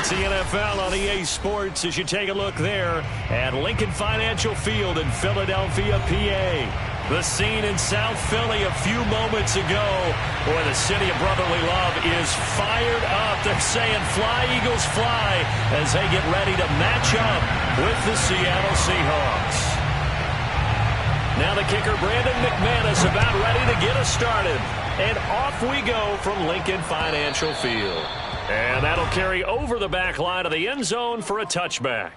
It's the NFL on EA Sports as you take a look there at Lincoln Financial Field in Philadelphia, PA. The scene in South Philly a few moments ago where the city of brotherly love is fired up. They're saying fly, Eagles, fly as they get ready to match up with the Seattle Seahawks. Now the kicker, Brandon McManus, about ready to get us started. And off we go from Lincoln Financial Field. And that'll carry over the back line of the end zone for a touchback.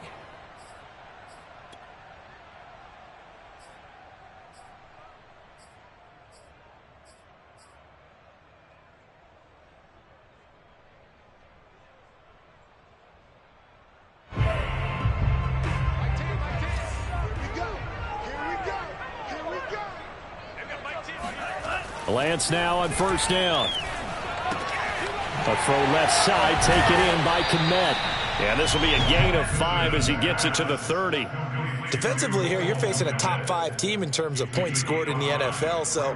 Lance now on first down. A throw left side, taken in by Kmet. And this will be a gain of 5 as he gets it to the 30. Defensively here, you're facing a top 5 team in terms of points scored in the NFL. So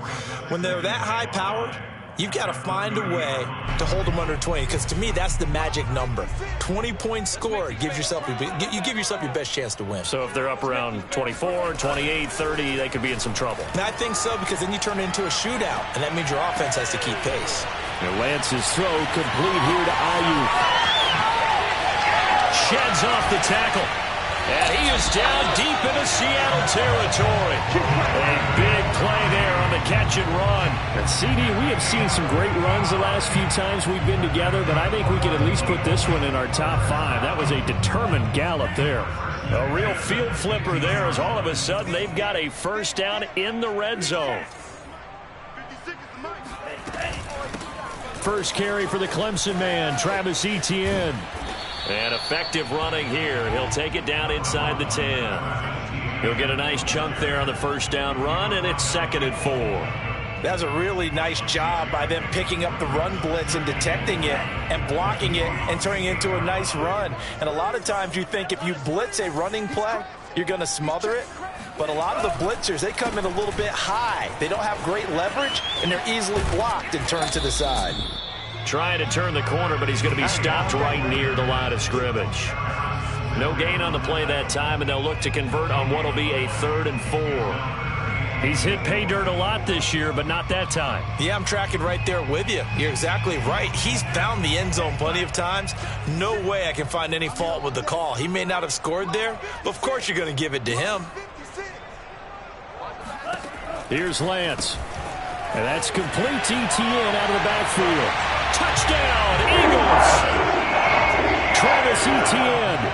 when they're that high-powered, you've got to find a way to hold them under 20, because to me, that's the magic number. 20 points scored gives yourself you give yourself your best chance to win. So if they're up around 24, 28, 30, they could be in some trouble. And I think so, because then you turn it into a shootout, and that means your offense has to keep pace. And Lance's throw complete here to Ayuk. Sheds off the tackle. And he is down deep into Seattle territory. A big play there on the catch and run. And CD, we have seen some great runs the last few times we've been together, but I think we can at least put this one in our top 5. That was a determined gallop there. A real field flipper there as all of a sudden they've got a first down in the red zone. First carry for the Clemson man, Travis Etienne. And effective running here. He'll take it down inside the 10. He'll get a nice chunk there on the first down run, and it's 2nd and 4. That was a really nice job by them picking up the run blitz and detecting it and blocking it and turning it into a nice run. And a lot of times you think if you blitz a running play, you're going to smother it. But a lot of the blitzers, they come in a little bit high. They don't have great leverage, and they're easily blocked and turned to the side. Trying to turn the corner, but he's going to be stopped right near the line of scrimmage. No gain on the play that time, and they'll look to convert on what will be a 3rd and 4. He's hit pay dirt a lot this year, but not that time. Yeah, I'm tracking right there with you. You're exactly right. He's found the end zone plenty of times. No way I can find any fault with the call. He may not have scored there, but of course you're going to give it to him. Here's Lance. And that's complete to Etienne out of the backfield. Touchdown, Eagles! Travis Etienne,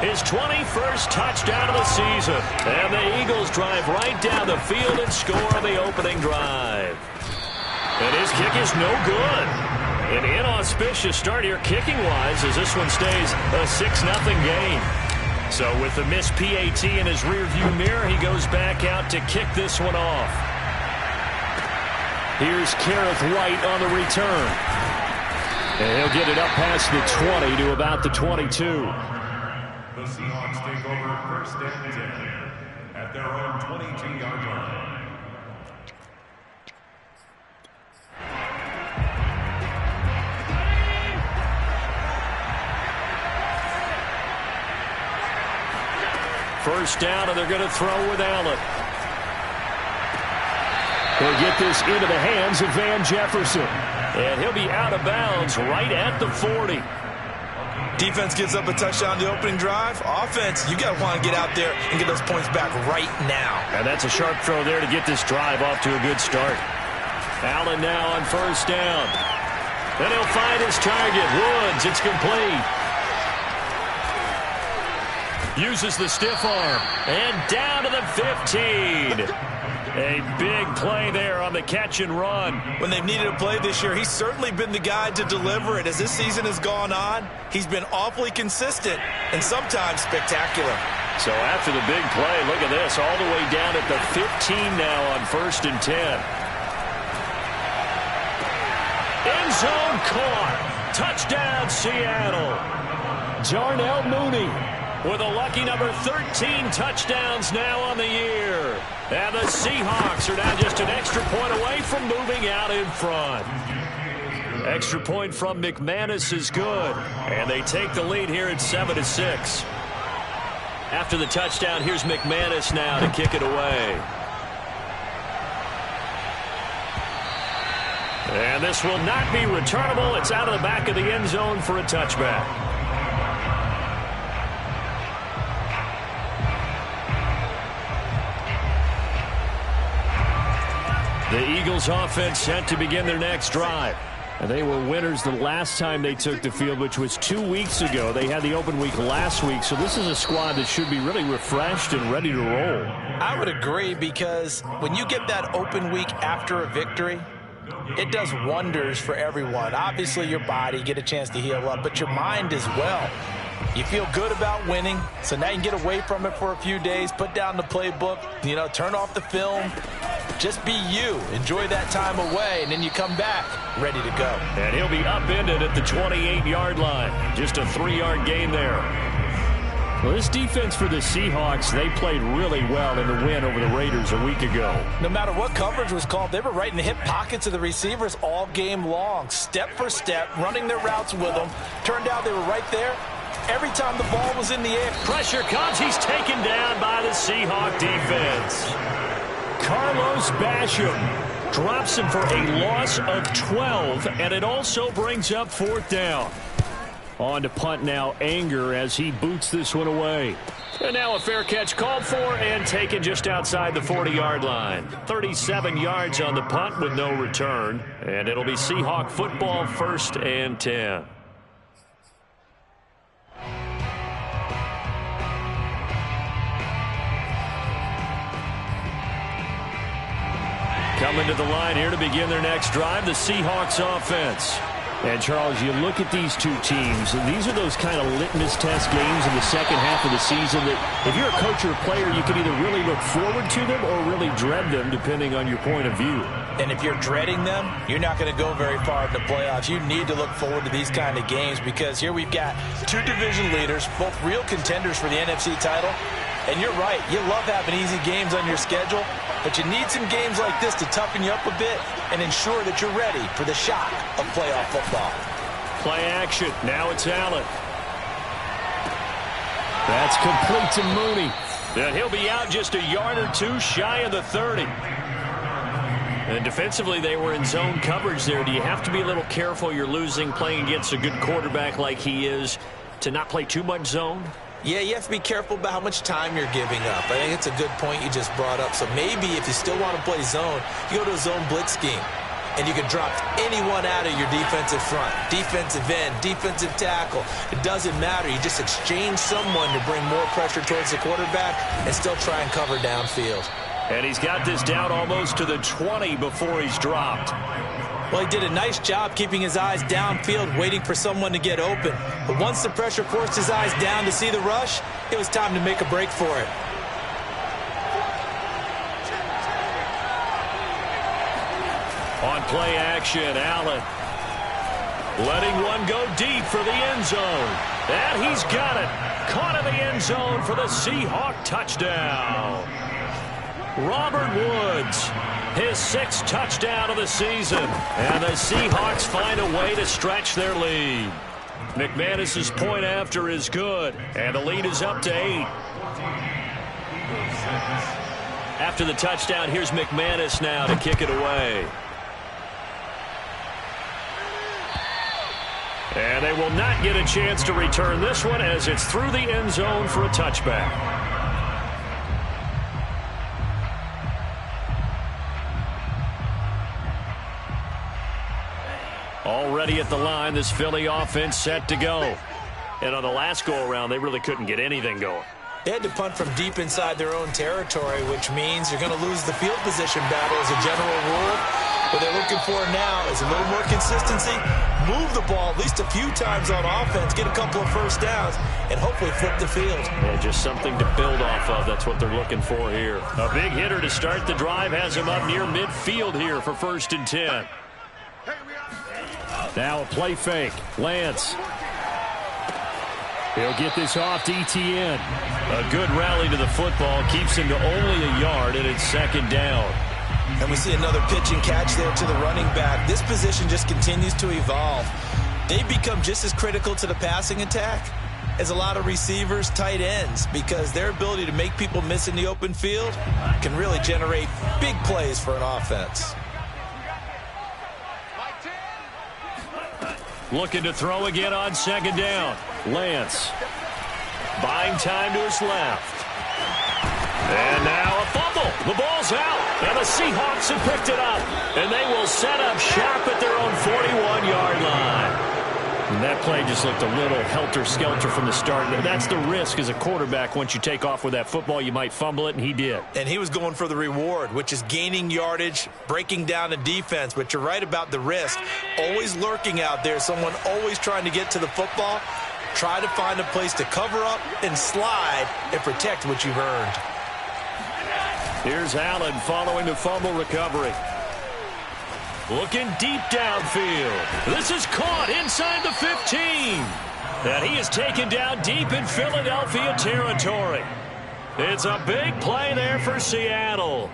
his 21st touchdown of the season. And the Eagles drive right down the field and score on the opening drive. And his kick is no good. An inauspicious start here kicking-wise as this one stays a 6-0 game. So with the missed PAT in his rearview mirror, he goes back out to kick this one off. Here's Kareth White on the return. And he'll get it up past the 20 to about the 22. The Seahawks take over 1st and 10 at their own 22-yard line. First down, and they're going to throw with Allen. He'll get this into the hands of Van Jefferson. And he'll be out of bounds right at the 40. Defense gives up a touchdown the opening drive. Offense, you got to want to get out there and get those points back right now. And that's a sharp throw there to get this drive off to a good start. Allen now on first down. Then he'll find his target. Woods, it's complete. Uses the stiff arm. And down to the 15. A big play there on the catch and run. When they've needed a play this year, he's certainly been the guy to deliver it. As this season has gone on, he's been awfully consistent and sometimes spectacular. So after the big play, look at this, all the way down at the 15 now on 1st and 10. End zone caught. Touchdown, Seattle. Darnell Mooney with a lucky number 13 touchdowns now on the year. And the Seahawks are now just an extra point away from moving out in front. Extra point from McManus is good. And they take the lead here at 7-6. After the touchdown, here's McManus now to kick it away. And this will not be returnable. It's out of the back of the end zone for a touchback. The Eagles offense set to begin their next drive. And they were winners the last time they took the field, which was 2 weeks ago. They had the open week last week, so this is a squad that should be really refreshed and ready to roll. I would agree, because when you get that open week after a victory, it does wonders for everyone. Obviously, your body, get a chance to heal up, but your mind as well. You feel good about winning, so now you can get away from it for a few days, put down the playbook, turn off the film. Just be you. Enjoy that time away, and then you come back ready to go. And he'll be upended at the 28-yard line. Just a 3-yard gain there. Well, this defense for the Seahawks, they played really well in the win over the Raiders a week ago. No matter what coverage was called, they were right in the hip pockets of the receivers all game long, step for step, running their routes with them. Turned out they were right there every time the ball was in the air. Pressure comes. He's taken down by the Seahawk defense. Carlos Basham drops him for a loss of 12, and it also brings up 4th down. On to punt now, Anger, as he boots this one away. And now a fair catch called for and taken just outside the 40-yard line. 37 yards on the punt with no return. And it'll be Seahawk football, 1st and 10. Coming to the line here to begin their next drive, the Seahawks offense. And, Charles, you look at these two teams, and these are those kind of litmus test games in the second half of the season that if you're a coach or a player, you can either really look forward to them or really dread them, depending on your point of view. And if you're dreading them, you're not going to go very far in the playoffs. You need to look forward to these kind of games, because here we've got two division leaders, both real contenders for the NFC title. And you're right, you love having easy games on your schedule, but you need some games like this to toughen you up a bit and ensure that you're ready for the shock of playoff football. Play action. Now it's Allen. That's complete to Mooney. And he'll be out just a yard or two shy of the 30. And defensively, they were in zone coverage there. Do you have to be a little careful? You're losing, playing against a good quarterback like he is, to not play too much zone? Yeah, you have to be careful about how much time you're giving up. I think it's a good point you just brought up. So maybe if you still want to play zone, you go to a zone blitz scheme. And you can drop anyone out of your defensive front. Defensive end, defensive tackle. It doesn't matter. You just exchange someone to bring more pressure towards the quarterback and still try and cover downfield. And he's got this down almost to the 20 before he's dropped. Well, he did a nice job keeping his eyes downfield, waiting for someone to get open. But once the pressure forced his eyes down to see the rush, it was time to make a break for it. On play action, Allen letting one go deep for the end zone. And he's got it. Caught in the end zone for the Seahawk touchdown. Robert Woods, his 6th touchdown of the season. And the Seahawks find a way to stretch their lead. McManus's point after is good. And the lead is up to 8. After the touchdown, here's McManus now to kick it away. And they will not get a chance to return this one as it's through the end zone for a touchback. Already at the line, this Philly offense set to go. And on the last go-around, they really couldn't get anything going. They had to punt from deep inside their own territory, which means you're going to lose the field position battle as a general rule. What they're looking for now is a little more consistency, move the ball at least a few times on offense, get a couple of first downs, and hopefully flip the field. Yeah, just something to build off of. That's what they're looking for here. A big hitter to start the drive has him up near midfield here for 1st and 10. Now a play fake. Lance. He'll get this off to Etienne. A good rally to the football keeps him to only a yard, and it's 2nd down. And we see another pitch and catch there to the running back. This position just continues to evolve. They've become just as critical to the passing attack as a lot of receivers, tight ends, because their ability to make people miss in the open field can really generate big plays for an offense. Looking to throw again on second down. Lance buying time to his left. And now a fumble. The ball's out. And the Seahawks have picked it up. And they will set up shop at their own 41-yard line. And that play just looked a little helter-skelter from the start. That's the risk as a quarterback. Once you take off with that football, you might fumble it, and he did. And he was going for the reward, which is gaining yardage, breaking down the defense. But you're right about the risk. Always lurking out there, someone always trying to get to the football. Try to find a place to cover up and slide and protect what you've earned. Here's Allen following the fumble recovery. Looking deep downfield. This is caught inside the 15. And he is taken down deep in Philadelphia territory. It's a big play there for Seattle.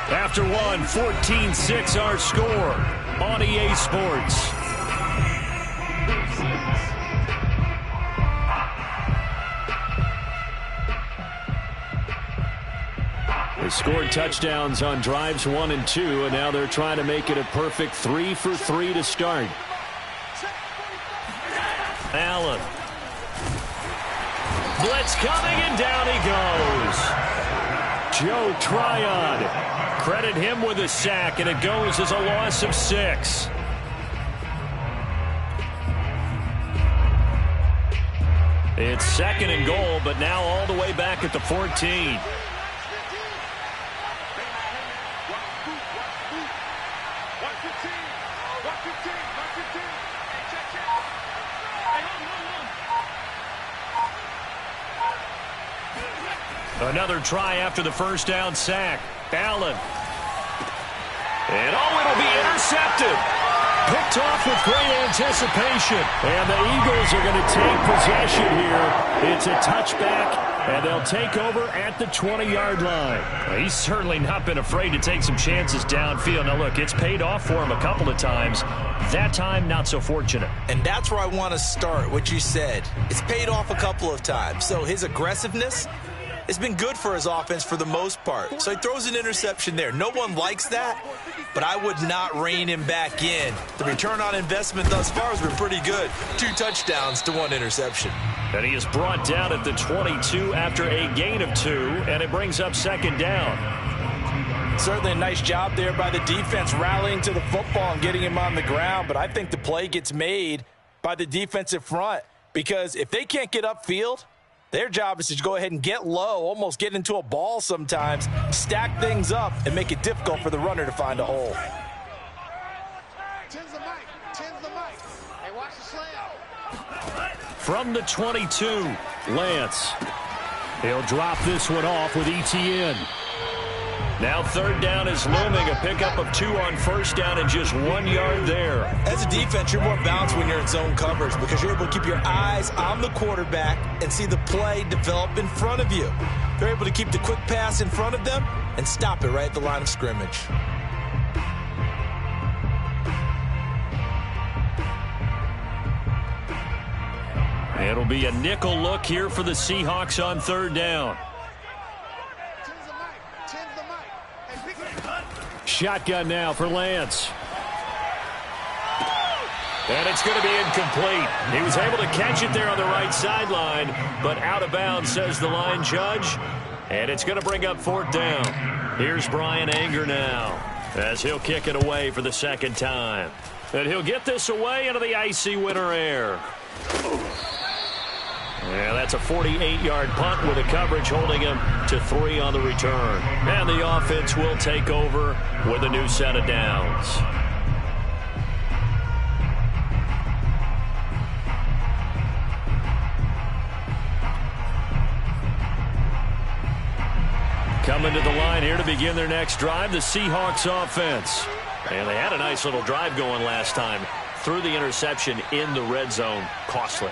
After one, 14-6 our score on EA Sports. They scored touchdowns on drives 1 and 2, and now they're trying to make it a perfect 3 for 3 to start. Allen. Blitz coming, and down he goes. Joe Tryon. Credit him with a sack, and it goes as a loss of 6. It's 2nd and goal, but now all the way back at the 14. Another try after the first down sack. Allen. And it'll be intercepted. Picked off with great anticipation. And the Eagles are going to take possession here. It's a touchback, and they'll take over at the 20-yard line. Well, he's certainly not been afraid to take some chances downfield. Now, look, it's paid off for him a couple of times. That time, not so fortunate. And that's where I want to start, what you said. It's paid off a couple of times. So his aggressiveness, it's been good for his offense for the most part. So he throws an interception there. No one likes that, but I would not rein him back in. The return on investment thus far has been pretty good. 2 touchdowns to 1 interception. And he is brought down at the 22 after a gain of 2, and it brings up 2nd down. Certainly a nice job there by the defense rallying to the football and getting him on the ground, but I think the play gets made by the defensive front, because if they can't get upfield, their job is to go ahead and get low, almost get into a ball sometimes, stack things up, and make it difficult for the runner to find a hole. From the 22, Lance. He'll drop this one off with ETN. Now 3rd down is looming, a pickup of 2 on 1st down and just 1 yard there. As a defense, you're more balanced when you're in zone coverage because you're able to keep your eyes on the quarterback and see the play develop in front of you. They're able to keep the quick pass in front of them and stop it right at the line of scrimmage. It'll be a nickel look here for the Seahawks on 3rd down. Shotgun now for Lance. And it's going to be incomplete. He was able to catch it there on the right sideline, but out of bounds, says the line judge. And it's going to bring up 4th down. Here's Brian Anger now, as he'll kick it away for the 2nd time. And he'll get this away into the icy winter air. Yeah, that's a 48-yard punt with a coverage holding him to 3 on the return. And the offense will take over with a new set of downs. Coming to the line here to begin their next drive, the Seahawks offense. And they had a nice little drive going last time. Threw the interception in the red zone. Costly.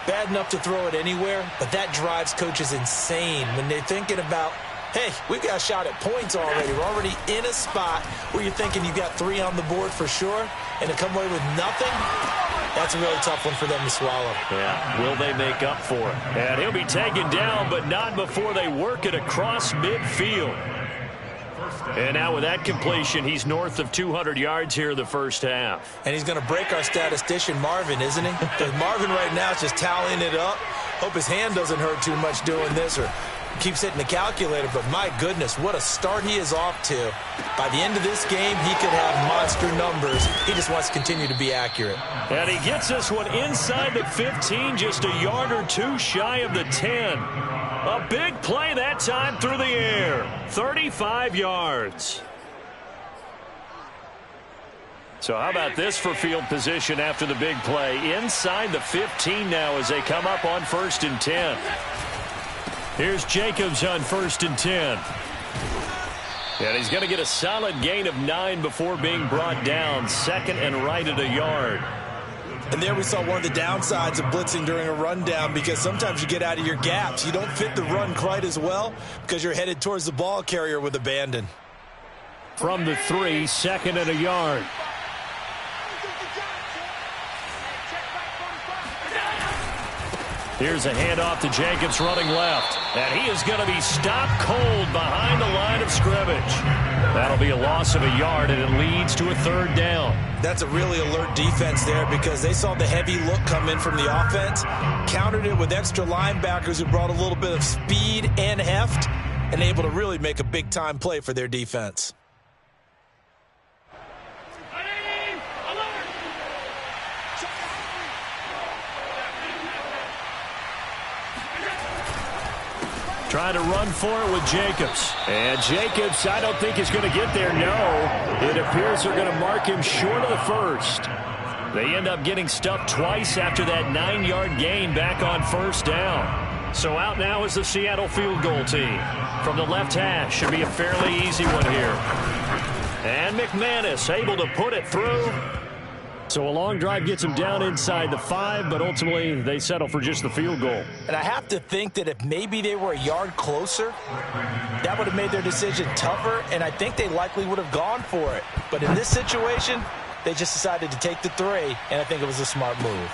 Bad enough to throw it anywhere, but that drives coaches insane when they're thinking about, hey, we've got a shot at points already. We're already in a spot where you're thinking you've got 3 on the board for sure, and to come away with nothing, that's a really tough one for them to swallow. Yeah, will they make up for it? And he'll be taken down, but not before they work it across midfield. And now with that completion, he's north of 200 yards here in the first half. And he's going to break our statistician, Marvin, isn't he? Because Marvin right now is just tallying it up. Hope his hand doesn't hurt too much doing this or keeps hitting the calculator. But my goodness, what a start he is off to. By the end of this game, he could have monster numbers. He just wants to continue to be accurate. And he gets this one inside the 15, just a yard or 2 shy of the 10. A big play that time through the air. 35 yards. So how about this for field position after the big play? Inside the 15 now as they come up on 1st and 10. Here's Jacobs on 1st and 10. And he's going to get a solid gain of 9 before being brought down. 2nd and right at a yard. And there we saw one of the downsides of blitzing during a rundown, because sometimes you get out of your gaps. You don't fit the run quite as well because you're headed towards the ball carrier with abandon. From the 3, 2nd and a yard. Here's a handoff to Jacobs running left. And he is going to be stopped cold behind the line of scrimmage. That'll be a loss of a yard, and it leads to a 3rd down. That's a really alert defense there, because they saw the heavy look come in from the offense, countered it with extra linebackers who brought a little bit of speed and heft, and able to really make a big-time play for their defense. Trying to run for it with Jacobs. And Jacobs, I don't think is going to get there. No, it appears they're going to mark him short of the 1st. They end up getting stuffed twice after that 9-yard gain back on 1st down. So out now is the Seattle field goal team. From the left hash, should be a fairly easy one here. And McManus able to put it through. So a long drive gets him down inside the 5, but ultimately they settle for just the field goal. And I have to think that if maybe they were a yard closer, that would have made their decision tougher, and I think they likely would have gone for it. But in this situation, they just decided to take the 3, and I think it was a smart move.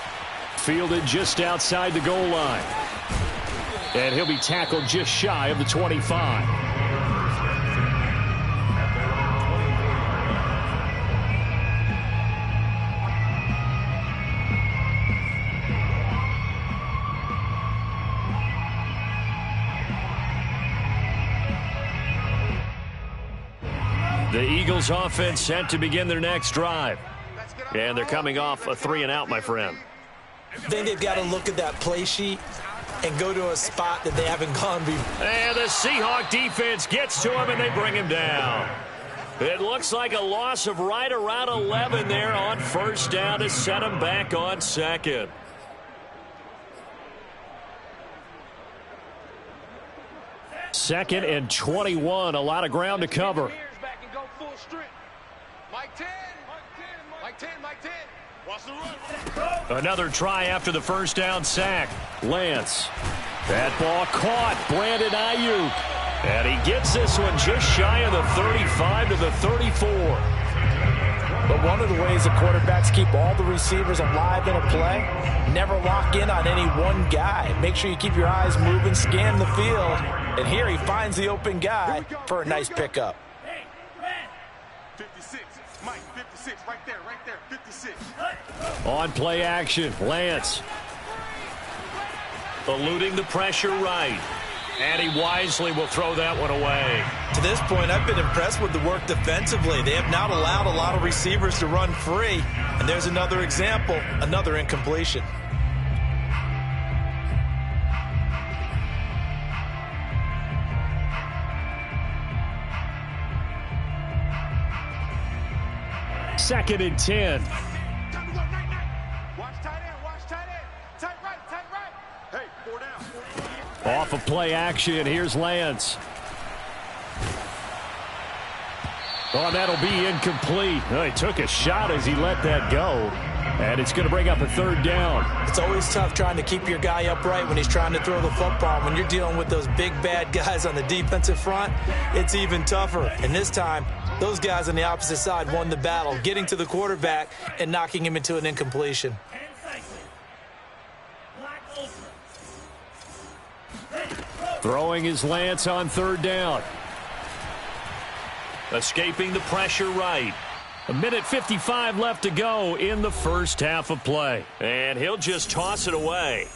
Fielded just outside the goal line. And he'll be tackled just shy of the 25. The Eagles offense set to begin their next drive. And they're coming off a 3-and-out, my friend. I think they've got to look at that play sheet and go to a spot that they haven't gone before. And the Seahawk defense gets to him, and they bring him down. It looks like a loss of right around 11 there on 1st down to set him back on 2nd. Second and 21, a lot of ground to cover. Another try after the 1st down sack. Lance. That ball caught. Brandon Ayuk. And he gets this one just shy of the 35 to the 34. But one of the ways the quarterbacks keep all the receivers alive in a play, never lock in on any one guy. Make sure you keep your eyes moving, scan the field. And here he finds the open guy for a nice pickup. 56, Mike, 56, right there, 56. On play action, Lance. Eluding the pressure right. And he wisely will throw that one away. To this point, I've been impressed with the work defensively. They have not allowed a lot of receivers to run free. And there's another example, another incompletion. Second and 10. Watch tight end. Tight right. Hey, 4 down. Off of play action, here's Lance. Oh, that'll be incomplete. Oh, he took a shot as he let that go. And it's going to bring up a third down. It's always tough trying to keep your guy upright when he's trying to throw the football. When you're dealing with those big, bad guys on the defensive front, it's even tougher. And this time, those guys on the opposite side won the battle, getting to the quarterback and knocking him into an incompletion. Throwing is Lance on third down. Escaping the pressure right. 1:55 left to go in the first half of play. And he'll just toss it away.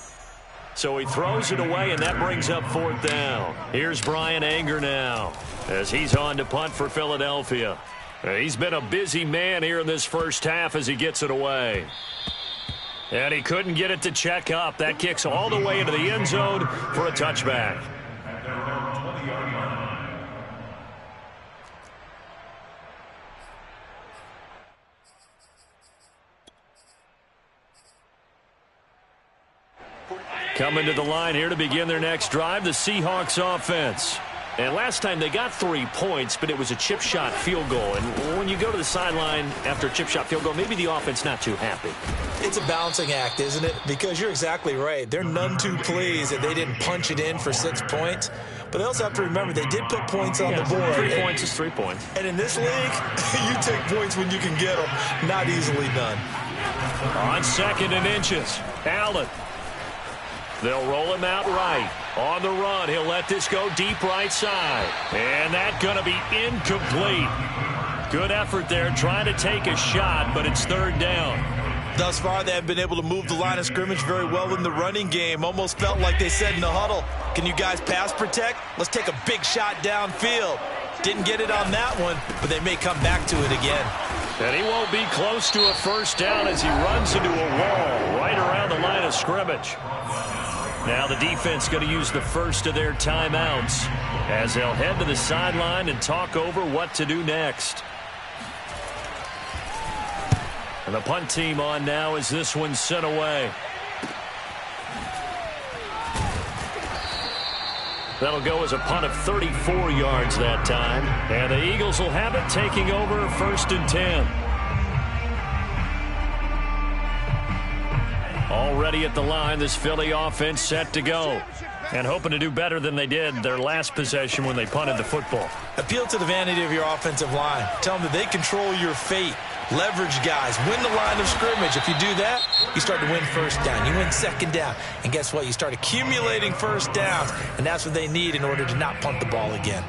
So he throws it away, and that brings up fourth down. Here's Brian Anger now as he's on to punt for Philadelphia. He's been a busy man here in this first half as he gets it away. And he couldn't get it to check up. That kicks all the way into the end zone for a touchback. At their own 20-yard line. Coming to the line here to begin their next drive, the Seahawks offense. And last time they got 3 points, but it was a chip shot field goal. And when you go to the sideline after a chip shot field goal, maybe the offense not too happy. It's a balancing act, isn't it? Because you're exactly right. They're none too pleased that they didn't punch it in for 6 points. But they also have to remember they did put points on the board. 3 points is 3 points. And in this league, you take points when you can get them. Not easily done. On 2nd and inches, Allen. They'll roll him out right. On the run, he'll let this go deep right side. And that's going to be incomplete. Good effort there trying to take a shot, but it's third down. Thus far, they have been able to move the line of scrimmage very well in the running game. Almost felt like they said in the huddle, can you guys pass protect? Let's take a big shot downfield. Didn't get it on that one, but they may come back to it again. And he won't be close to a first down as he runs into a wall right around the line of scrimmage. Now the defense going to use the first of their timeouts as they'll head to the sideline and talk over what to do next. And the punt team on now as this one's sent away. That'll go as a punt of 34 yards that time. And the Eagles will have it, taking over 1st and 10. Already at the line, this Philly offense set to go. And hoping to do better than they did their last possession when they punted the football. Appeal to the vanity of your offensive line. Tell them that they control your fate. Leverage guys. Win the line of scrimmage. If you do that, you start to win first down. You win 2nd down. And guess what? You start accumulating first downs. And that's what they need in order to not punt the ball again.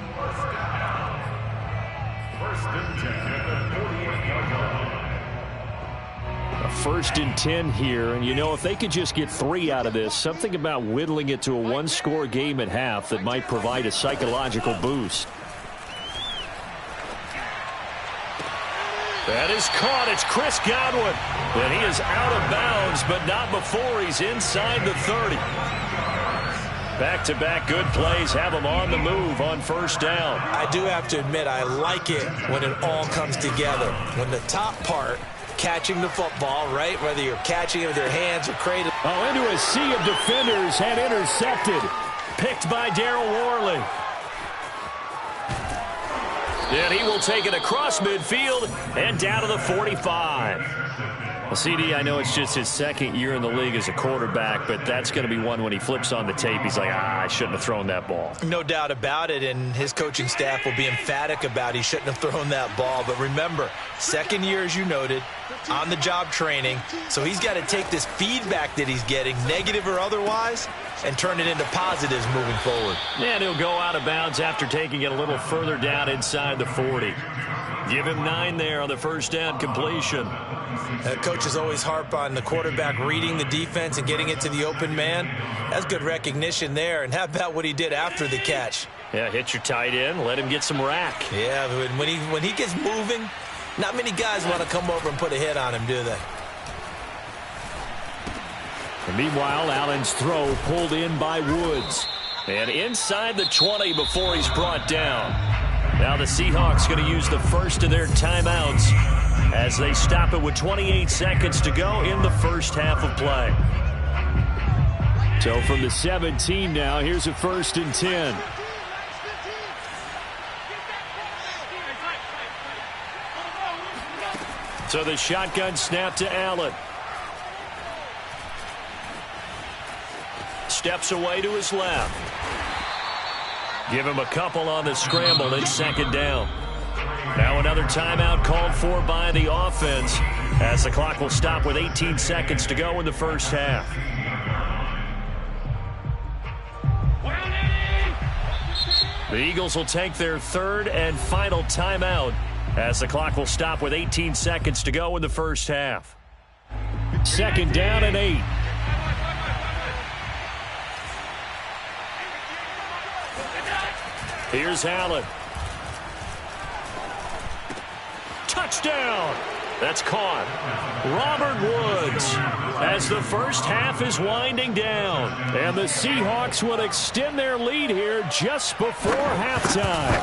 1st and 10 at the 48-yard line. A 1st and 10 here, and you know, if they could just get 3 out of this, something about whittling it to a 1-score game at half that might provide a psychological boost. That is caught. It's Chris Godwin. And he is out of bounds, but not before he's inside the 30. Back-to-back good plays have him on the move on first down. I do have to admit, I like it when it all comes together. When the top part, catching the football, right? Whether you're catching it with your hands or cradle. Oh, into a sea of defenders and intercepted. Picked by Darryl Worley. And he will take it across midfield and down to the 45. Well, CD, I know it's just his 2nd year in the league as a quarterback, but that's going to be one when he flips on the tape. He's like, I shouldn't have thrown that ball. No doubt about it, and his coaching staff will be emphatic about he shouldn't have thrown that ball. But remember, 2nd year, as you noted, on-the-job training. So he's got to take this feedback that he's getting, negative or otherwise, and turn it into positives moving forward. And he'll go out of bounds after taking it a little further down inside the 40. Give him 9 there on the first down completion. Coaches always harp on the quarterback reading the defense and getting it to the open man. That's good recognition there. And how about what he did after the catch? Yeah, hit your tight end, let him get some rack. Yeah, when he gets moving, not many guys want to come over and put a hit on him, do they? And meanwhile, Allen's throw pulled in by Woods. And inside the 20 before he's brought down. Now the Seahawks going to use the first of their timeouts as they stop it with 28 seconds to go in the first half of play. So from the 17 now, here's a 1st and 10. So the shotgun snap to Allen. steps away to his left. Give him a couple on the scramble and second down. Now another timeout called for by the offense as the clock will stop with 18 seconds to go in the first half. The Eagles will take their third and final timeout as the clock will stop with 18 seconds to go in the first half. Second down and 8. Here's Allen. Touchdown! That's caught. Robert Woods as the first half is winding down. And the Seahawks will extend their lead here just before halftime.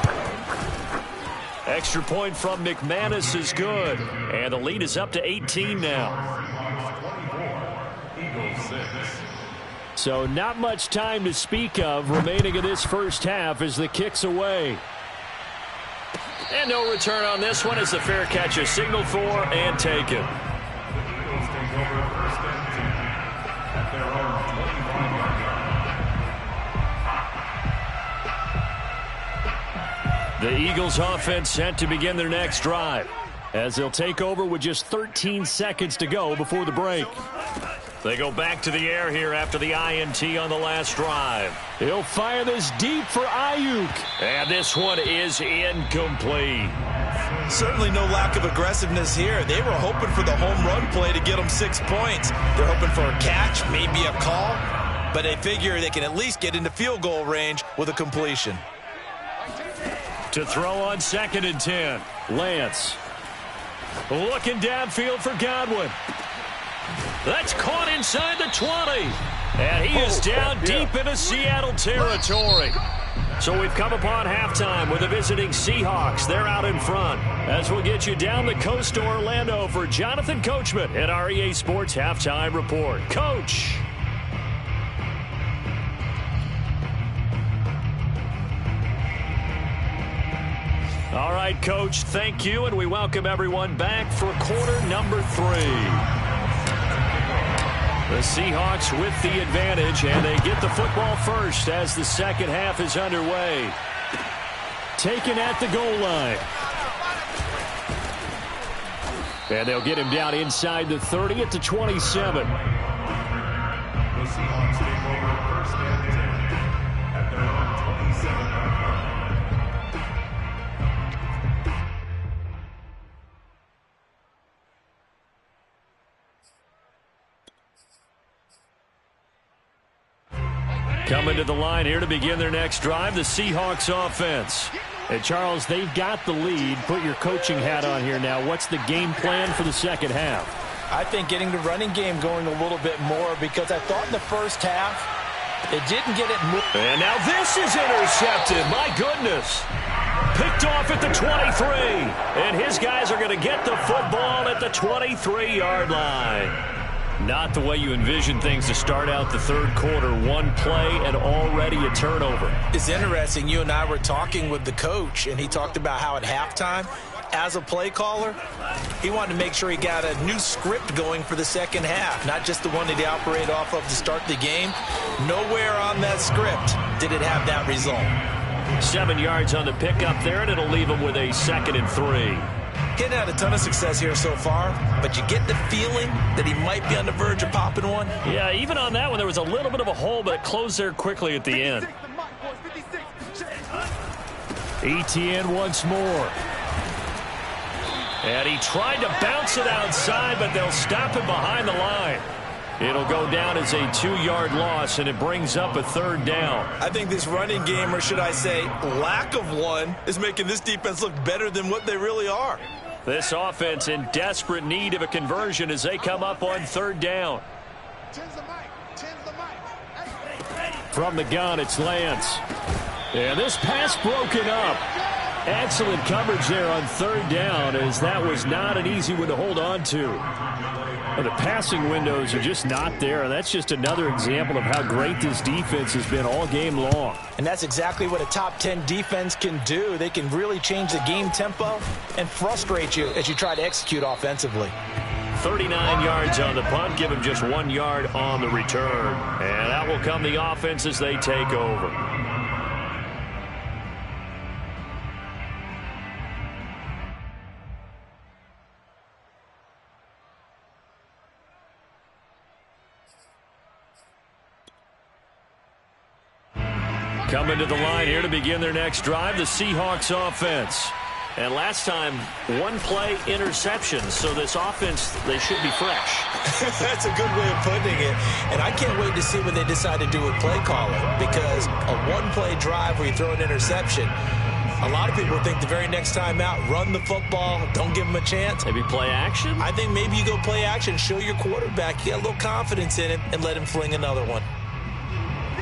Extra point from McManus is good. And the lead is up to 18 now. So not much time to speak of remaining in this first half as the kick's away. And no return on this one as the fair catch is signaled for and taken. The Eagles offense set to begin their next drive as they'll take over with just 13 seconds to go before the break. They go back to the air here after the INT on the last drive. He'll fire this deep for Ayuk. And this one is incomplete. Certainly no lack of aggressiveness here. They were hoping for the home run play to get them 6 points. They're hoping for a catch, maybe a call. But they figure they can at least get into field goal range with a completion. To throw on 2nd and 10. Lance. Looking downfield for Godwin. That's caught inside the 20. And he is down deep into Seattle territory. So we've come upon halftime with the visiting Seahawks. They're out in front. As we'll get you down the coast to Orlando for Jonathan Coachman at our EA Sports Halftime Report. Coach. All right, Coach, thank you, and we welcome everyone back for quarter number 3. The Seahawks with the advantage, and they get the football first as the second half is underway. Taken at the goal line. And they'll get him down inside the 30 at the 27. The Seahawks take over first and 10 at their own 27-yard line. Coming to the line here to begin their next drive, the Seahawks offense. Hey, Charles, they've got the lead. Put your coaching hat on here now. What's the game plan for the second half? I think getting the running game going a little bit more because I thought in the first half it didn't get it moved. And now this is intercepted. My goodness. Picked off at the 23. And his guys are going to get the football at the 23-yard line. Not the way you envision things to start out the third quarter. One play and already a turnover. It's interesting. You and I were talking with the coach, and he talked about how at halftime, as a play caller, he wanted to make sure he got a new script going for the second half, not just the one that he operated off of to start the game. Nowhere on that script did it have that result. 7 yards on the pickup there, and it'll leave him with a 2nd and 3. Getting had a ton of success here so far, but you get the feeling that he might be on the verge of popping one. Yeah, even on that one, there was a little bit of a hole, but it closed there quickly at the end. ETN once more. And he tried to bounce it outside, but they'll stop him behind the line. It'll go down as a 2-yard loss, and it brings up a 3rd down. I think this running game, or should I say lack of one, is making this defense look better than what they really are. This offense in desperate need of a conversion as they come up on 3rd down. From the gun, it's Lance. And this pass broken up. Excellent coverage there on 3rd down, as that was not an easy one to hold on to. Well, the passing windows are just not there, and that's just another example of how great this defense has been all game long. And that's exactly what a top 10 defense can do. They can really change the game tempo and frustrate you as you try to execute offensively. 39 yards on the punt, give him just 1 yard on the return. And that will come the offense as they take over. Coming to the line here to begin their next drive, the Seahawks offense. And last time, one play interception. So this offense, they should be fresh. That's a good way of putting it. And I can't wait to see what they decide to do with play calling. Because a one-play drive where you throw an interception, a lot of people think the very next time out, run the football, don't give them a chance. Maybe play action? I think maybe you go play action, show your quarterback you got a little confidence in him, and let him fling another one.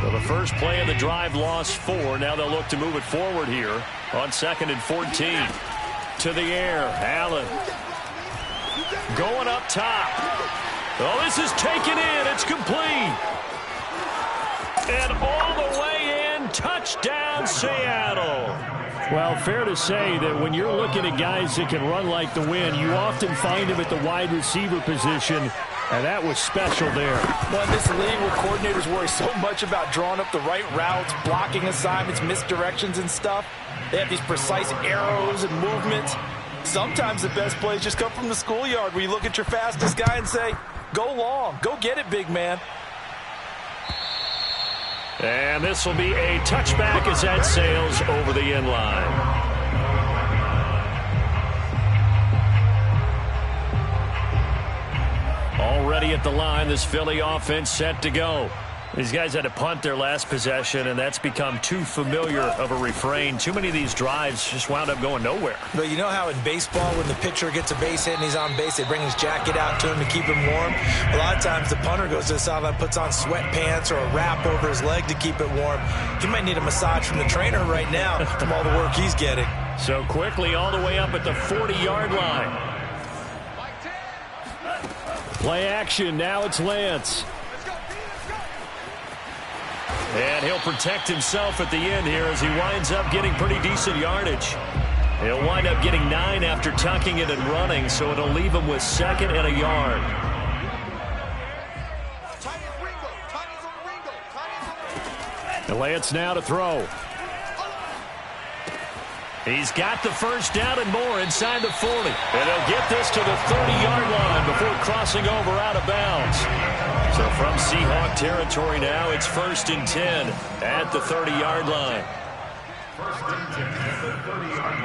Well, the first play of the drive lost 4. Now they'll look to move it forward here on 2nd and 14. To the air, Allen. Going up top. Oh, this is taken in. It's complete. And all the way in. Touchdown, Seattle. Well, fair to say that when you're looking at guys that can run like the wind, you often find them at the wide receiver position. And that was special there. Well, in this league where coordinators worry so much about drawing up the right routes, blocking assignments, misdirections and stuff, they have these precise arrows and movements. Sometimes the best plays just come from the schoolyard where you look at your fastest guy and say, go long, go get it, big man. And this will be a touchback as that sails over the end line. Already at the line, this Philly offense set to go. These guys had to punt their last possession, and that's become too familiar of a refrain. Too many of these drives just wound up going nowhere. But you know how in baseball, when the pitcher gets a base hit and he's on base, they bring his jacket out to him to keep him warm? A lot of times the punter goes to the sideline, puts on sweatpants or a wrap over his leg to keep it warm. He might need a massage from the trainer right now from all the work he's getting. So quickly all the way up at the 40-yard line. Play action. Now it's Lance. And he'll protect himself at the end here as he winds up getting pretty decent yardage. He'll wind up getting 9 after tucking it and running, so it'll leave him with 2nd and a yard. And Lance now to throw. He's got the first down and more inside the 40. And he'll get this to the 30-yard line before crossing over out of bounds. So from Seahawk territory now, it's 1st and 10 at the 30-yard line. 1st and 10 at the 30-yard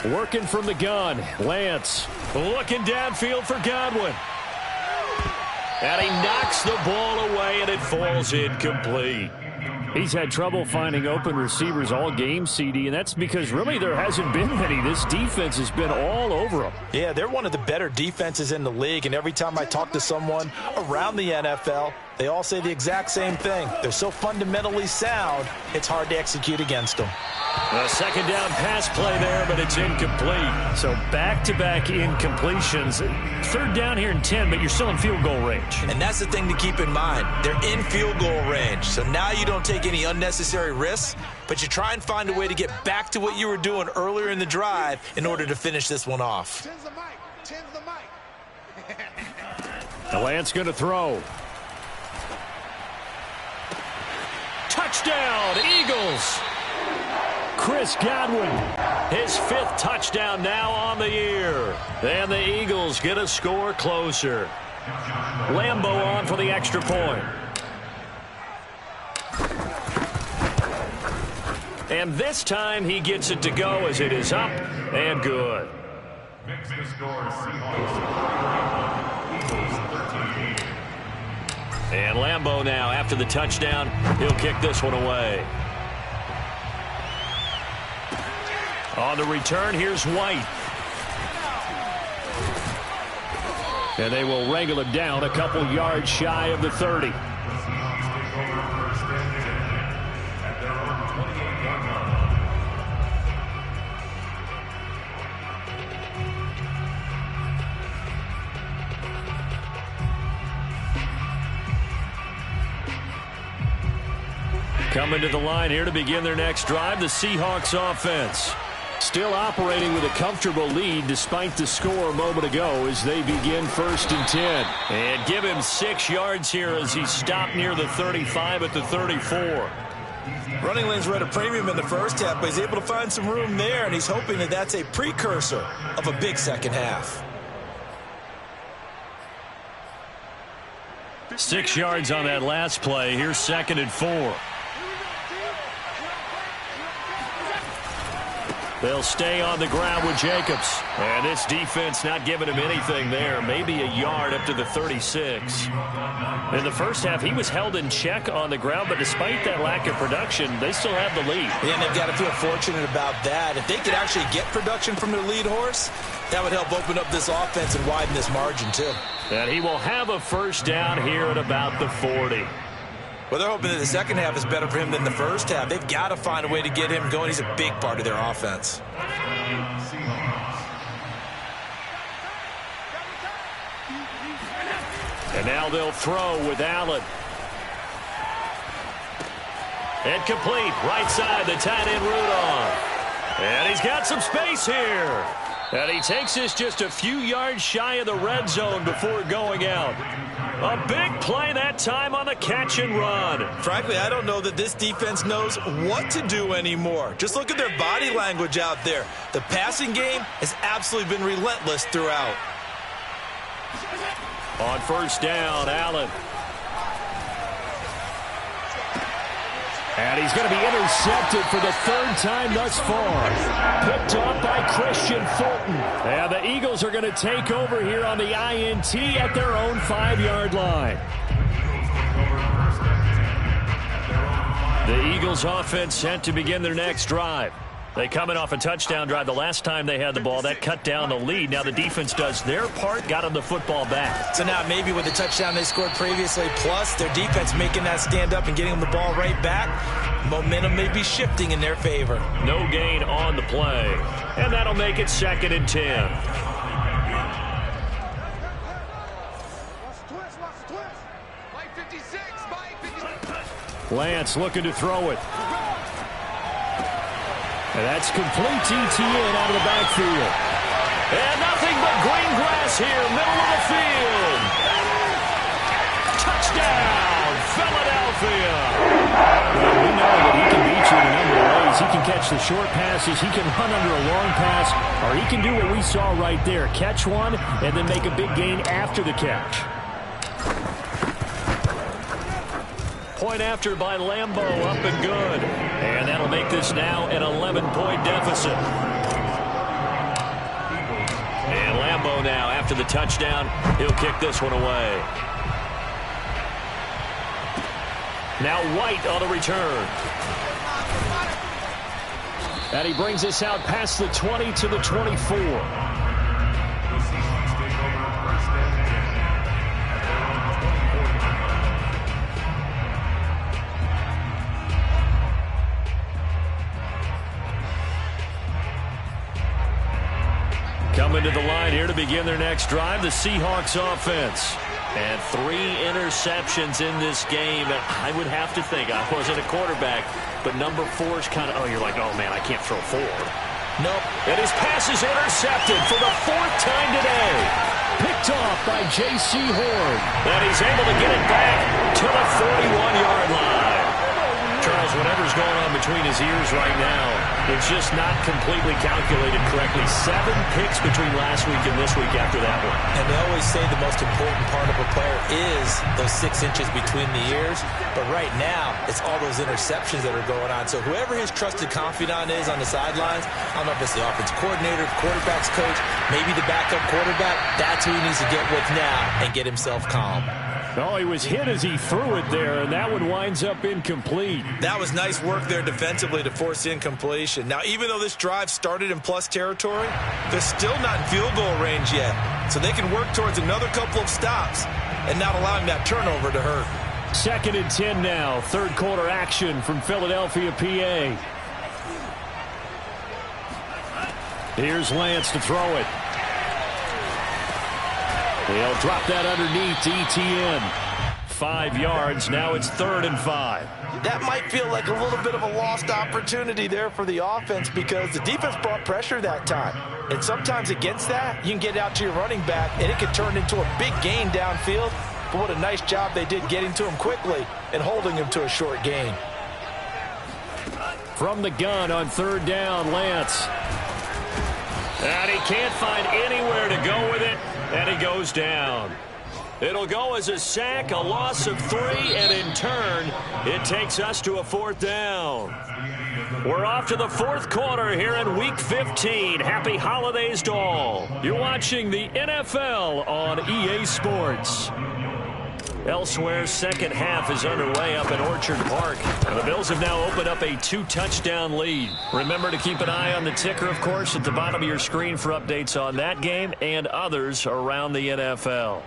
line. Working from the gun, Lance looking downfield for Godwin. And he knocks the ball away, and it falls incomplete. He's had trouble finding open receivers all game, CD, and that's because really there hasn't been many. This defense has been all over them. Yeah, they're one of the better defenses in the league, and every time I talk to someone around the NFL, they all say the exact same thing. They're so fundamentally sound, it's hard to execute against them. A 2nd down pass play there, but it's incomplete. So back-to-back incompletions. 3rd down here and 10, but you're still in field goal range. And that's the thing to keep in mind. They're in field goal range. So now you don't take any unnecessary risks, but you try and find a way to get back to what you were doing earlier in the drive in order to finish this one off. The Lance going to throw. Touchdown, Eagles! Chris Godwin, his 5th touchdown now on the year. And the Eagles get a score closer. Lambeau on for the extra point. And this time he gets it to go as it is up and good. Makes the score Seahawks Eagles 13. And Lambeau now, after the touchdown, he'll kick this one away. On the return, here's White. And they will wrangle it down a couple yards shy of the 30. The Seahawks take over 1st and 10 at their own 28-yard line. Coming to the line here to begin their next drive, the Seahawks offense. Still operating with a comfortable lead despite the score a moment ago as they begin 1st and 10. And give him 6 yards here as he stopped near the 35 at the 34. Running lanes were at a premium in the first half, but he's able to find some room there, and he's hoping that that's a precursor of a big second half. 6 yards on that last play. Here's 2nd and 4. They'll stay on the ground with Jacobs. And this defense not giving him anything there. Maybe a yard up to the 36. In the first half, he was held in check on the ground, but despite that lack of production, they still have the lead. Yeah, and they've got to feel fortunate about that. If they could actually get production from their lead horse, that would help open up this offense and widen this margin, too. And he will have a 1st down here at about the 40. Well, they're hoping that the second half is better for him than the first half. They've got to find a way to get him going. He's a big part of their offense. And now they'll throw with Allen. And complete. Right side, the tight end Rudolph. And he's got some space here. And he takes this just a few yards shy of the red zone before going out. A big play that time on the catch and run. Frankly, I don't know that this defense knows what to do anymore. Just look at their body language out there. The passing game has absolutely been relentless throughout. On 1st down, Allen. And he's going to be intercepted for the 3rd time thus far. Picked off by Christian Fulton. And the Eagles are going to take over here on the INT at their own 5-yard line. The Eagles offense set to begin their next drive. They coming off a touchdown drive the last time they had the ball. That cut down the lead. Now the defense does their part, got them the football back. So now maybe with the touchdown they scored previously, plus their defense making that stand up and getting them the ball right back, momentum may be shifting in their favor. No gain on the play. And that'll make it 2nd and 10. Lance looking to throw it. And that's complete to Etienne out of the backfield. And nothing but green grass here, middle of the field. Touchdown, Philadelphia. Well, we know that he can beat you in a number of ways. He can catch the short passes, he can run under a long pass, or he can do what we saw right there, catch one and then make a big gain after the catch. Point after by Lambo, up and good. And that'll make this now an 11-point deficit. And Lambo now, after the touchdown, he'll kick this one away. Now White on the return. And he brings us out past the 20 to the 24. Coming to the line here to begin their next drive, the Seahawks offense. And 3 interceptions in this game. And I would have to think, I wasn't a quarterback, but number 4 is kind of, you're like, oh, man, I can't throw 4. Nope. And his pass is intercepted for the 4th time today. Picked off by J.C. Horn. And he's able to get it back to the 41-yard line. Charles, whatever's going on between his ears right now, it's just not completely calculated correctly. 7 picks between last week and this week after that one. And they always say the most important part of a player is those 6 inches between the ears. But right now, it's all those interceptions that are going on. So whoever his trusted confidant is on the sidelines, I don't know if it's the offense coordinator, the quarterback's coach, maybe the backup quarterback, that's who he needs to get with now and get himself calm. Oh, he was hit as he threw it there, and that one winds up incomplete. That was nice work there defensively to force incompletion. Now, even though this drive started in plus territory, they're still not in field goal range yet. So they can work towards another couple of stops and not allowing that turnover to hurt. 2nd and 10 now. 3rd quarter action from Philadelphia, PA. Here's Lance to throw it. He'll drop that underneath to Etienne. 5 yards. Now it's 3rd and 5. That might feel like a little bit of a lost opportunity there for the offense because the defense brought pressure that time. And sometimes against that, you can get out to your running back, and it could turn into a big gain downfield. But what a nice job they did getting to him quickly and holding him to a short gain. From the gun on 3rd down, Lance. And he can't find anywhere to go with it, and he goes down. It'll go as a sack, a loss of 3, and in turn, it takes us to a 4th down. We're off to the 4th quarter here in Week 15. Happy holidays to all. You're watching the NFL on EA Sports. Elsewhere, second half is underway up at Orchard Park. And the Bills have now opened up a 2-touchdown lead. Remember to keep an eye on the ticker, of course, at the bottom of your screen for updates on that game and others around the NFL.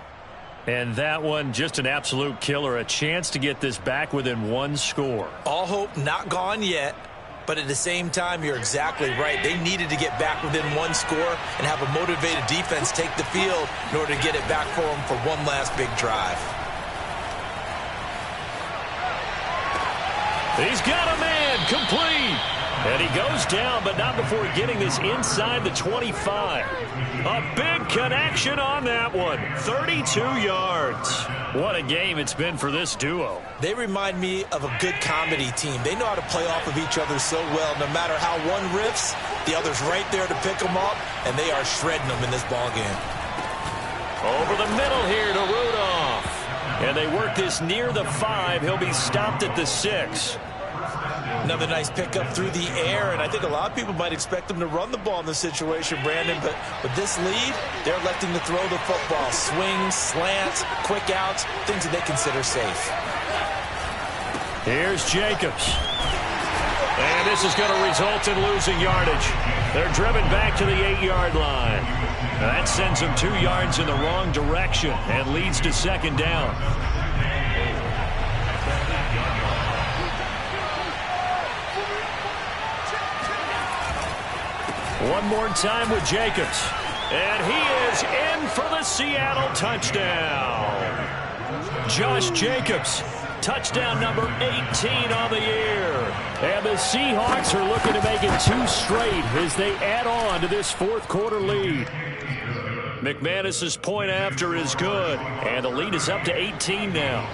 And that one, just an absolute killer. A chance to get this back within 1 score. All hope not gone yet. But at the same time, you're exactly right. They needed to get back within 1 score and have a motivated defense take the field in order to get it back for them for one last big drive. He's got a man, complete. And he goes down, but not before getting this inside the 25. A big connection on that one. 32 yards. What a game it's been for this duo. They remind me of a good comedy team. They know how to play off of each other so well. No matter how one riffs, the other's right there to pick them up, and they are shredding them in this ballgame. Over the middle here to Rudolph. And they work this near the 5. He'll be stopped at the 6. Another nice pickup through the air, and I think a lot of people might expect them to run the ball in this situation, Brandon, but with this lead, they're electing to throw the football. Swings, slants, quick outs, things that they consider safe. Here's Jacobs. And this is going to result in losing yardage. They're driven back to the 8-yard line. That sends them 2 yards in the wrong direction and leads to 2nd down. One more time with Jacobs. And he is in for the Seattle touchdown. Josh Jacobs, touchdown number 18 on the year. And the Seahawks are looking to make it 2 straight as they add on to this 4th quarter lead. McManus's point after is good. And the lead is up to 18 now.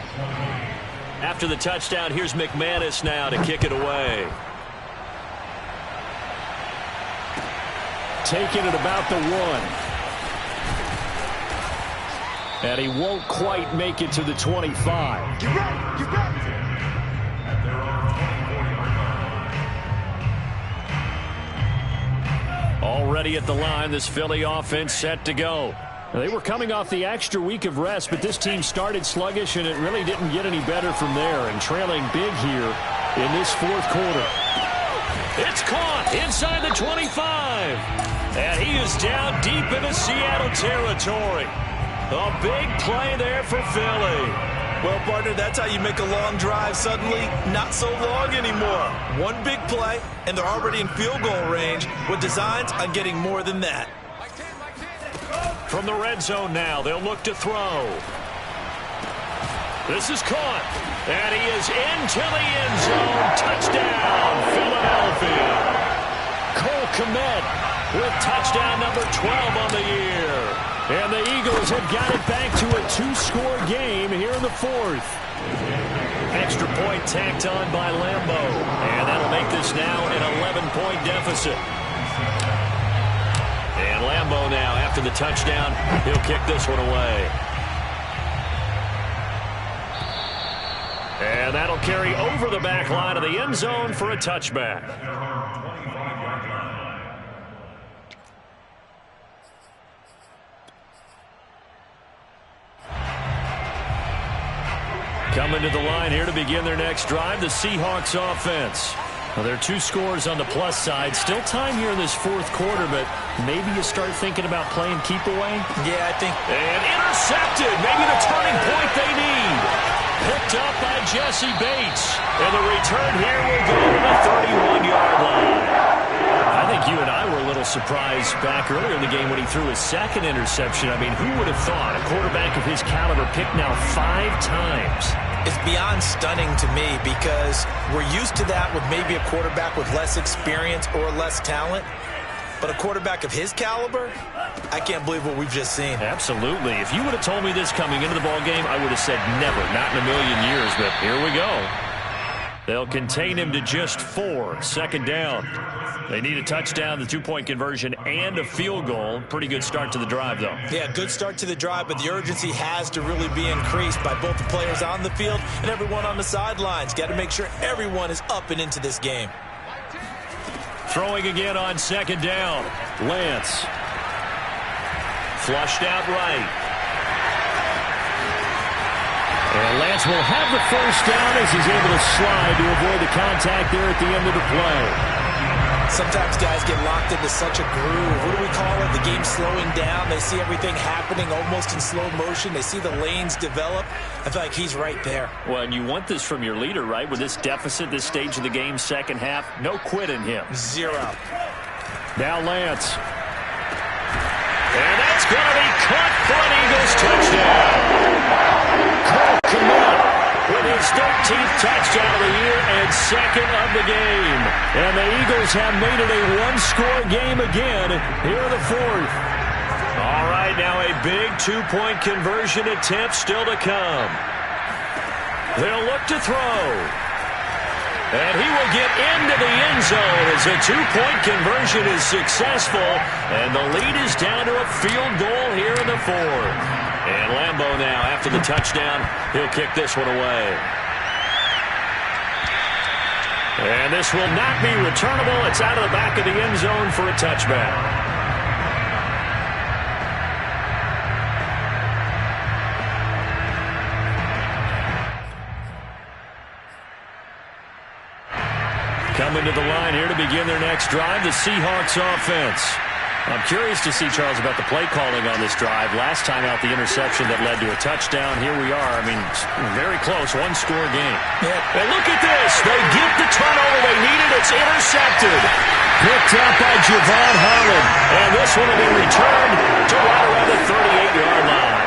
After the touchdown, here's McManus now to kick it away. Taking it about the 1. And he won't quite make it to the 25. You got it. Already at the line, this Philly offense set to go. They were coming off the extra week of rest, but this team started sluggish, and it really didn't get any better from there. And trailing big here in this 4th quarter. It's caught inside the 25. And he is down deep into Seattle territory. A big play there for Philly. Well, partner, that's how you make a long drive suddenly not so long anymore. One big play, and they're already in field goal range with designs on getting more than that. From the red zone now, they'll look to throw. This is caught. And he is into the end zone. Touchdown, Philadelphia. Cole Kmet with touchdown number 12 on the year. And the Eagles have got it back to a 2-score game here in the 4th. Extra point tacked on by Lambo. And that'll make this now an 11-point deficit. And Lambo now, after the touchdown, he'll kick this one away. And that'll carry over the back line of the end zone for a touchback. Coming to the line here to begin their next drive, the Seahawks offense. Well, there are 2 scores on the plus side. Still time here in this 4th quarter, but maybe you start thinking about playing keep away? Yeah, I think. And intercepted. Maybe the turning point they need. Picked up by Jesse Bates. And the return here will go to the 31-yard line. I think think you and I were a little surprised back earlier in the game when he threw his second interception. I mean, who would have thought a quarterback of his caliber picked now 5 times? It's beyond stunning to me because we're used to that with maybe a quarterback with less experience or less talent. But a quarterback of his caliber, I can't believe what we've just seen. Absolutely. If you would have told me this coming into the ball game, I would have said never, not in a million years. But here we go. They'll contain him to just 4. Second down. They need a touchdown, the 2-point conversion, and a field goal. Pretty good start to the drive, though. Yeah, good start to the drive, but the urgency has to really be increased by both the players on the field and everyone on the sidelines. Got to make sure everyone is up and into this game. Throwing again on second down. Lance. Flushed out right. And Lance will have the first down as he's able to slide to avoid the contact there at the end of the play. Sometimes guys get locked into such a groove. What do we call it? The game slowing down. They see everything happening almost in slow motion. They see the lanes develop. I feel like he's right there. Well, and you want this from your leader, right? With this deficit, this stage of the game, second half, no quit in him. 0. Now Lance. And that's going to be caught for an Eagles touchdown. Cole Kmet with his 13th touchdown of the year and second of the game. And the Eagles have made it a one-score game again here in the 4th. All right, now a big 2-point conversion attempt still to come. They'll look to throw. And he will get into the end zone as a 2-point conversion is successful. And the lead is down to a field goal here in the 4th. And Lambeau now, after the touchdown, he'll kick this one away. And this will not be returnable. It's out of the back of the end zone for a touchback. Coming to the line here to begin their next drive, the Seahawks offense. I'm curious to see, Charles, about the play calling on this drive. Last time out, the interception that led to a touchdown. Here we are. I mean, very close, one-score game. Yeah. And look at this. They get the turnover they needed. It's intercepted. Picked up by Javon Holland. And this one will be returned to right around the 38-yard line.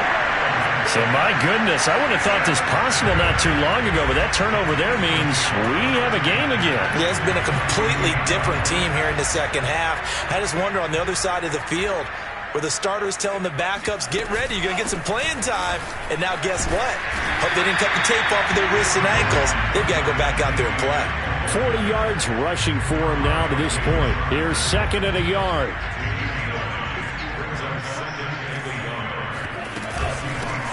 So, my goodness, I wouldn't have thought this possible not too long ago, but that turnover there means we have a game again. Yeah, it's been a completely different team here in the second half. I just wonder on the other side of the field where the starters telling the backups, get ready, you're going to get some playing time. And now guess what? Hope they didn't cut the tape off of their wrists and ankles. They've got to go back out there and play. 40 yards rushing for him now to this point. Here's second and a yard.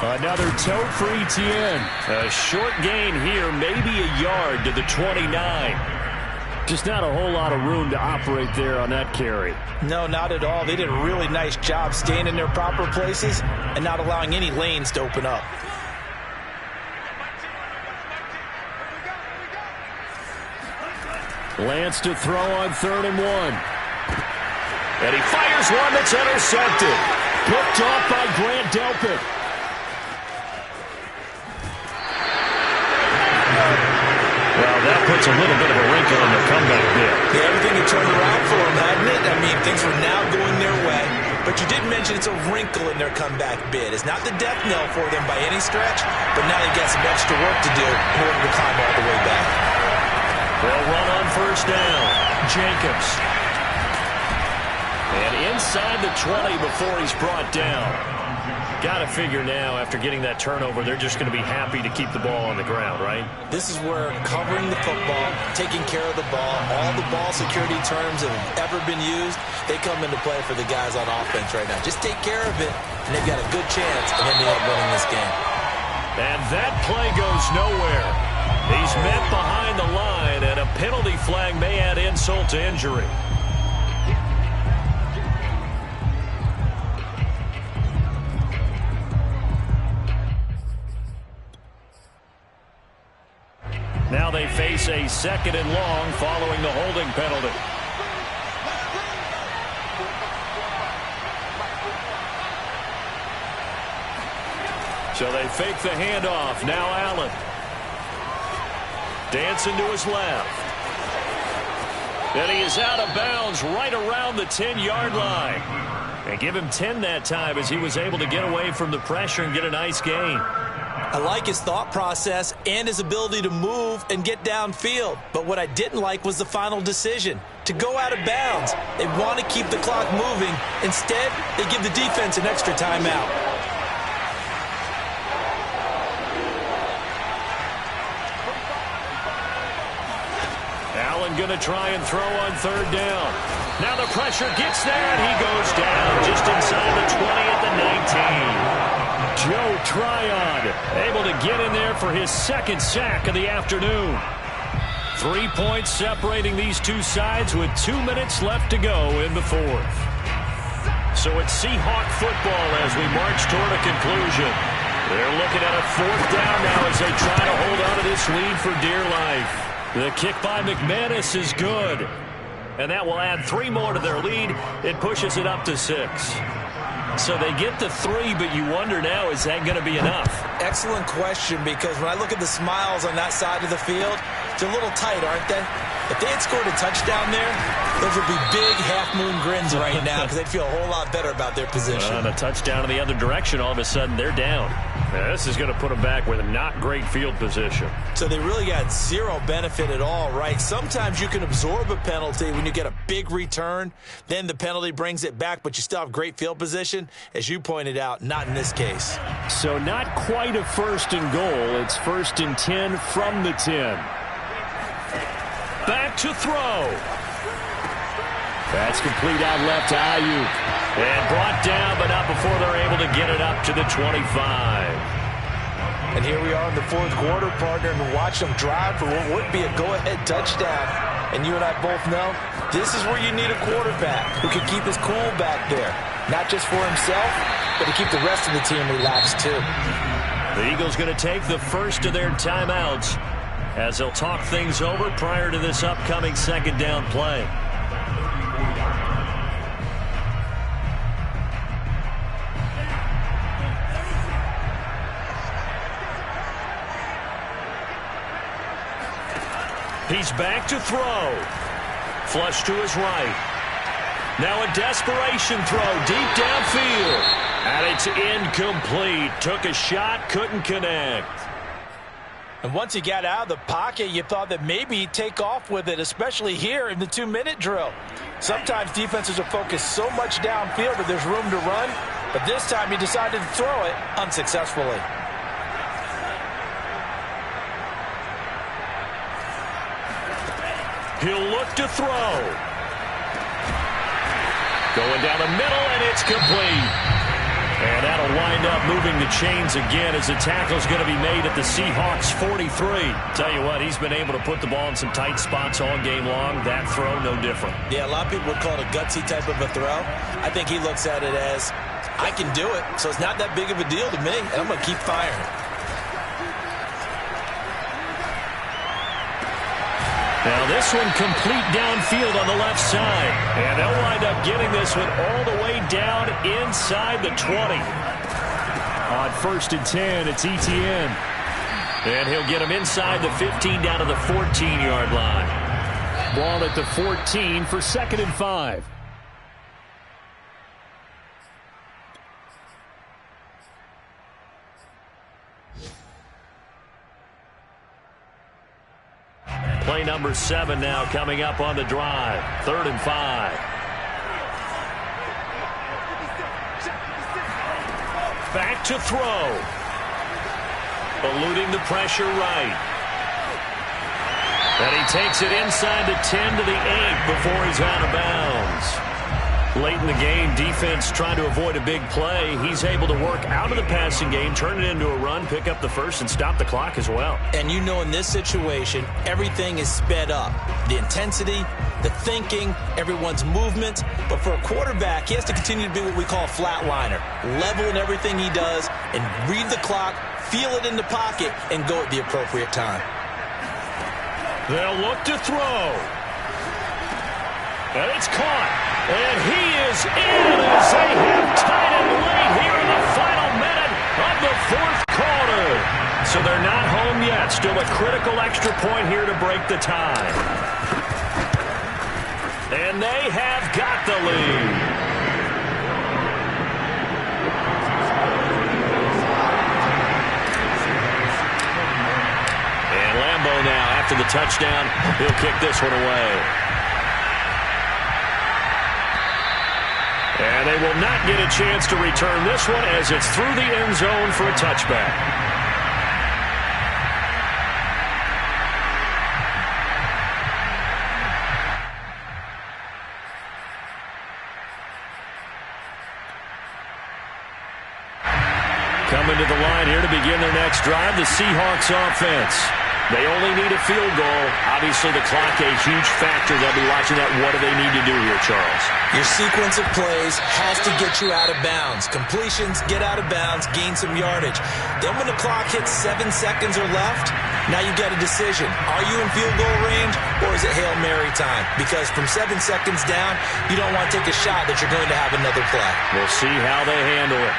Another tote for Etienne. A short gain here, maybe a yard to the 29. Just not a whole lot of room to operate there on that carry. No, not at all. They did a really nice job staying in their proper places and not allowing any lanes to open up. Lance to throw on 3rd and 1. And he fires one that's intercepted. Picked off by Grant Delpit. Well, that puts a little bit of a wrinkle in their comeback bid. Yeah, everything had turned around for them, hadn't it? I mean, things were now going their way. But you did mention it's a wrinkle in their comeback bid. It's not the death knell for them by any stretch, but now they've got some extra work to do in order to climb all the way back. They'll run on first down. Jacobs. And inside the 20 before he's brought down. Got to figure now, after getting that turnover, they're just going to be happy to keep the ball on the ground, right? This is where covering the football, taking care of the ball, all the ball security terms that have ever been used, they come into play for the guys on offense right now. Just take care of it, and they've got a good chance of ending up winning this game. And that play goes nowhere. He's met behind the line, and a penalty flag may add insult to injury. Now they face a 2nd and long following the holding penalty. So they fake the handoff. Now Allen. Dancing to his left. And he is out of bounds right around the 10-yard line. And give him 10 that time as he was able to get away from the pressure and get a nice gain. I like his thought process and his ability to move and get downfield. But what I didn't like was the final decision, to go out of bounds. They want to keep the clock moving. Instead, they give the defense an extra timeout. Allen going to try and throw on third down. Now the pressure gets there, and he goes down just inside the 20 at the 19. Joe Tryon able to get in there for his second sack of the afternoon. 3 points separating these two sides with 2 minutes left to go in the fourth. So it's Seahawk football as we march toward a conclusion. They're looking at a fourth down now as they try to hold on to this lead for dear life. The kick by McManus is good. And that will add 3 more to their lead. It pushes it up to 6. So they get to 3, but you wonder now, is that going to be enough? Excellent question, because when I look at the smiles on that side of the field, they're a little tight, aren't they? If they had scored a touchdown there, those would be big half-moon grins right now because they'd feel a whole lot better about their position. On a touchdown in the other direction, all of a sudden they're down. Now, this is going to put them back with a not great field position. So they really got zero benefit at all, right? Sometimes you can absorb a penalty when you get a big return. Then the penalty brings it back, but you still have great field position. As you pointed out, not in this case. So not quite a first and goal. It's 1st and 10 from the 10. Back to throw. That's complete out left to Ayuk. And brought down, but not before they're able to get it up to the 25. And here we are in the fourth quarter, partner, and watch them drive for what would be a go-ahead touchdown. And you and I both know this is where you need a quarterback who can keep his cool back there. Not just for himself, but to keep the rest of the team relaxed too. The Eagles going to take the first of their timeouts as they'll talk things over prior to this upcoming second down play. He's back to throw. Flush to his right. Now a desperation throw deep downfield. And it's incomplete. Took a shot, couldn't connect. And once he got out of the pocket, you thought that maybe he'd take off with it, especially here in the 2-minute drill. Sometimes defenses are focused so much downfield that there's room to run, but this time he decided to throw it unsuccessfully. He'll look to throw. Going down the middle, and it's complete. And that'll wind up moving the chains again as the tackle's going to be made at the Seahawks 43. Tell you what, he's been able to put the ball in some tight spots all game long. That throw, no different. Yeah, a lot of people would call it a gutsy type of a throw. I think he looks at it as, I can do it, so it's not that big of a deal to me, and I'm going to keep firing. Now this one complete downfield on the left side. And they'll wind up getting this one all the way down inside the 20. On 1st and 10, it's ETN. And he'll get him inside the 15 down to the 14-yard line. Ball at the 14 for 2nd and 5. Play number 7 now coming up on the drive. 3rd and 5. Back to throw. Eluding the pressure right. And he takes it inside the 10 to the 8 before he's out of bounds. Late in the game, defense trying to avoid a big play. He's able to work out of the passing game, turn it into a run, pick up the first, and stop the clock as well. And you know in this situation, everything is sped up. The intensity, the thinking, everyone's movement. But for a quarterback, he has to continue to be what we call a flatliner. Level in everything he does and read the clock, feel it in the pocket, and go at the appropriate time. They'll look to throw. And it's caught. And he is in as they have tied it late here in the final minute of the fourth quarter. So they're not home yet. Still a critical extra point here to break the tie. And they have got the lead. And Lambeau now, after the touchdown, he'll kick this one away. And they will not get a chance to return this one as it's through the end zone for a touchback. Coming to the line here to begin their next drive, the Seahawks offense. They only need a field goal. Obviously, the clock a huge factor. They'll be watching that. What do they need to do here, Charles? Your sequence of plays has to get you out of bounds. Completions, get out of bounds, gain some yardage. Then when the clock hits 7 seconds or left, now you get a decision. Are you in field goal range or is it Hail Mary time? Because from 7 seconds down, you don't want to take a shot that you're going to have another play. We'll see how they handle it.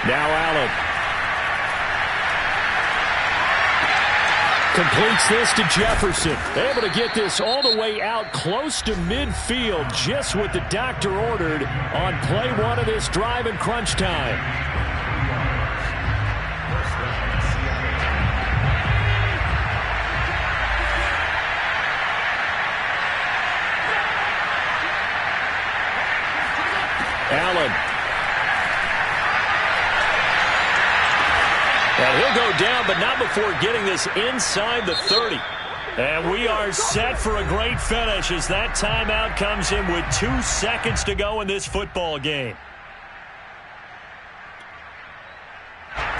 Now Allen. Completes this to Jefferson. Able to get this all the way out close to midfield, just what the doctor ordered on play one of this drive in crunch time. Allen. And he'll go down, but not before getting this inside the 30. And we are set for a great finish as that timeout comes in with 2 seconds to go in this football game.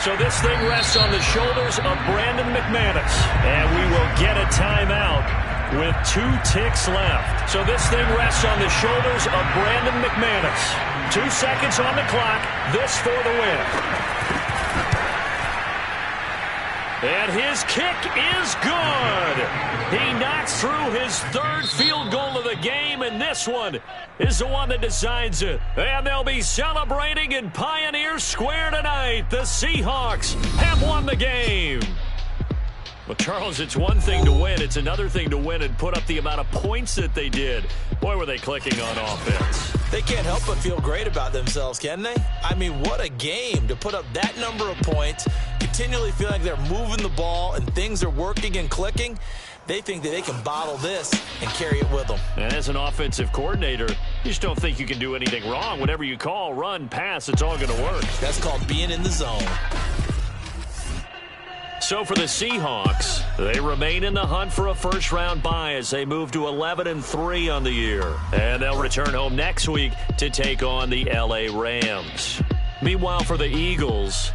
So this thing rests on the shoulders of Brandon McManus. And we will get a timeout with 2 ticks left. So this thing rests on the shoulders of Brandon McManus. 2 seconds on the clock. This for the win. And his kick is good. He knocks through his 3rd field goal of the game, and this one is the one that decides it. And they'll be celebrating in Pioneer Square tonight. The Seahawks have won the game. Well, Charles, it's one thing to win. It's another thing to win and put up the amount of points that they did. Boy, were they clicking on offense. They can't help but feel great about themselves, can they? I mean, what a game to put up that number of points, continually feel like they're moving the ball and things are working and clicking. They think that they can bottle this and carry it with them. And as an offensive coordinator, you just don't think you can do anything wrong. Whatever you call, run, pass, it's all going to work. That's called being in the zone. So for the Seahawks, they remain in the hunt for a first-round bye as they move to 11-3 on the year. And they'll return home next week to take on the LA Rams. Meanwhile, for the Eagles,